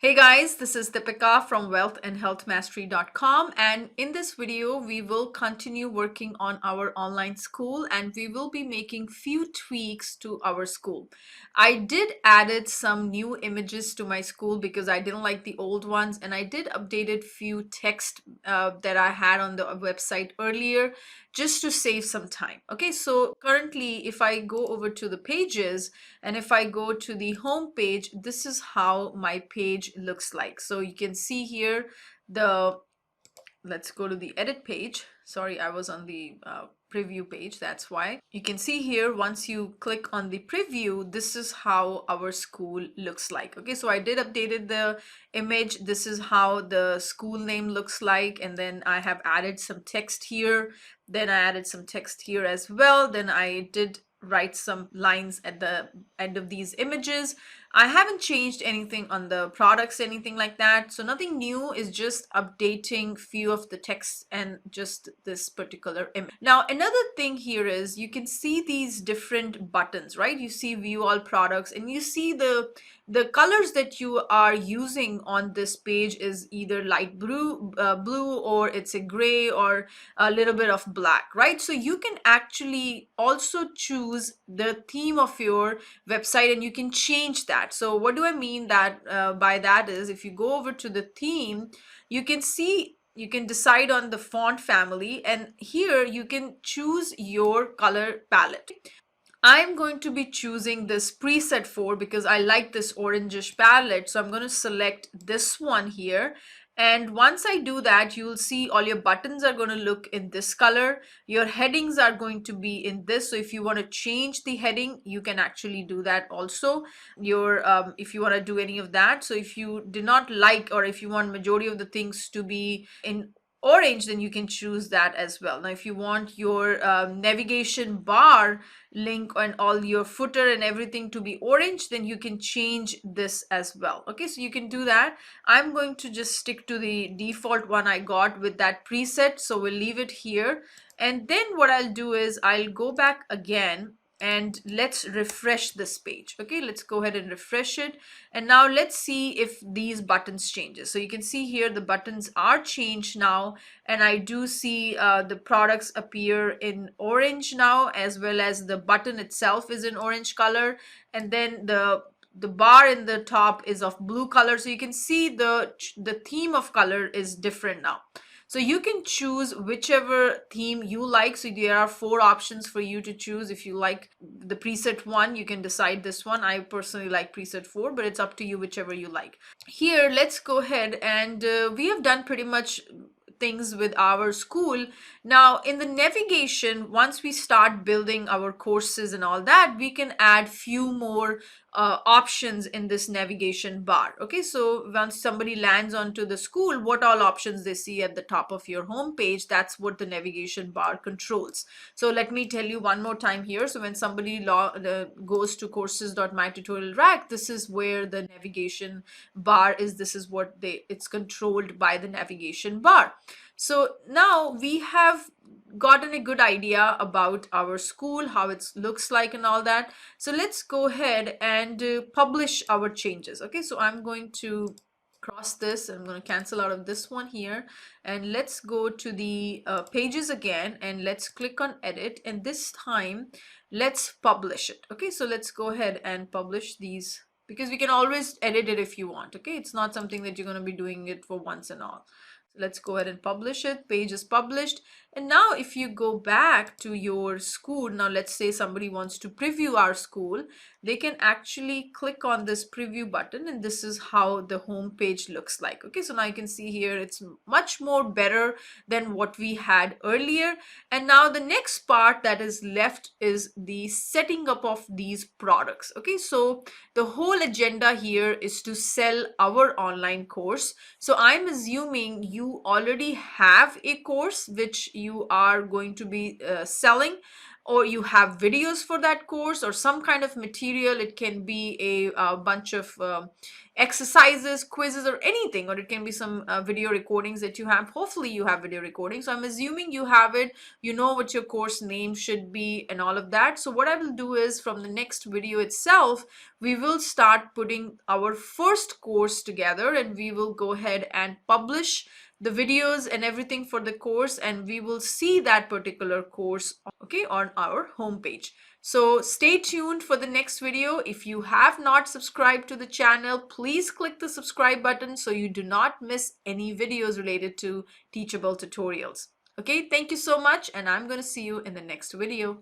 Hey guys, this is Deepika from wealthandhealthmastery.com, and in this video we will continue working on our online school and we will be making few tweaks to our school. I did added some new images to my school because I didn't like the old ones, and I did updated few text that I had on the website earlier just to save some time. Okay, so currently if I go over to the pages and if I go to the home page, this is how my page looks like. So you can see here let's go to the edit page. Sorry, I was on the preview page, that's why. You can see here, once you click on the preview, this is how our school looks like. Okay, so I did updated the image. This is how the school name looks like, and then I have added some text here. Then I added some text here as well. Then I did write some lines at the end of these images. I haven't changed anything on the products, anything like that. So nothing new, is just updating few of the text and just this particular image. Now, another thing here is you can see these different buttons, right? You see view all products, and you see the colors that you are using on this page is either light blue, or it's a gray, or a little bit of black, right? So you can actually also choose the theme of your website and you can change that. So what do I mean that by that is, if you go over to the theme, you can see, you can decide on the font family, and here you can choose your color palette. I'm going to be choosing this preset 4 because I like this orangish palette. So I'm going to select this one here. And once I do that, you'll see all your buttons are going to look in this color. Your headings are going to be in this. So if you want to change the heading, you can actually do that also. If you want to do any of that. So if you do not like, or if you want majority of the things to be in orange, then you can choose that as well. Now, if you want your navigation bar link and all your footer and everything to be orange, then you can change this as well. Okay, so you can do that. I'm going to just stick to the default one I got with that preset, so we'll leave it here. And then what I'll do is I'll go back again and let's refresh this page. Okay, let's go ahead and refresh it, and now let's see if these buttons changes. So you can see here the buttons are changed now, and I do see the products appear in orange now, as well as the button itself is in orange color, and then the bar in the top is of blue color. So you can see the theme of color is different now. So you can choose whichever theme you like. So there are 4 options for you to choose. If you like the preset 1, you can decide this one. I personally like preset 4, but it's up to you, whichever you like. Here, let's go ahead, and we have done pretty much things with our school. Now in the navigation, once we start building our courses and all that, we can add few more options in this navigation bar. Okay, so once somebody lands onto the school, what all options they see at the top of your home page, that's what the navigation bar controls. So let me tell you one more time here. So when somebody goes to courses.mytutorialrack, this is where the navigation bar is. This is what it's controlled by the navigation bar. So now we have gotten a good idea about our school, how it looks like and all that. So let's go ahead and publish our changes. Okay, so I'm going to cross this. I'm going to cancel out of this one here, and let's go to the pages again, and let's click on edit, and this time let's publish it. Okay, so let's go ahead and publish these, because we can always edit it if you want. Okay, it's not something that you're going to be doing it for once and all. Let's go ahead and publish it. Page is published. And now if you go back to your school, now let's say somebody wants to preview our school, they can actually click on this preview button, and this is how the home page looks like. Okay, so now you can see here it's much more better than what we had earlier. And now the next part that is left is the setting up of these products. Okay, so the whole agenda here is to sell our online course. So I'm assuming you already have a course which you are going to be selling, or you have videos for that course, or some kind of material. It can be a bunch of exercises, quizzes, or anything, or it can be some video recordings that you have. Hopefully you have video recordings, so I'm assuming you have it, you know what your course name should be and all of that. So what I will do is, from the next video itself, we will start putting our first course together, and we will go ahead and publish the videos and everything for the course, and we will see that particular course, okay, on our homepage. So stay tuned for the next video. If you have not subscribed to the channel, please click the subscribe button so you do not miss any videos related to Teachable tutorials. Okay, thank you so much, and I'm going to see you in the next video.